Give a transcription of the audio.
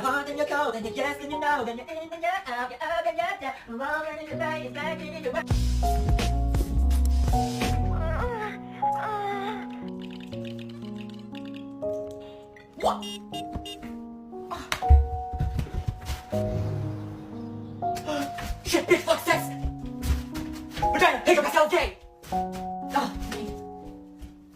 you're hot, then you're cold, then you're yes, then you know, then you're in, then you're out, you're up, and you're down. I'm rolling in your bag, it's back in your back. What? Shit, bitch, fuck sex! Vagina, pick up myself gay!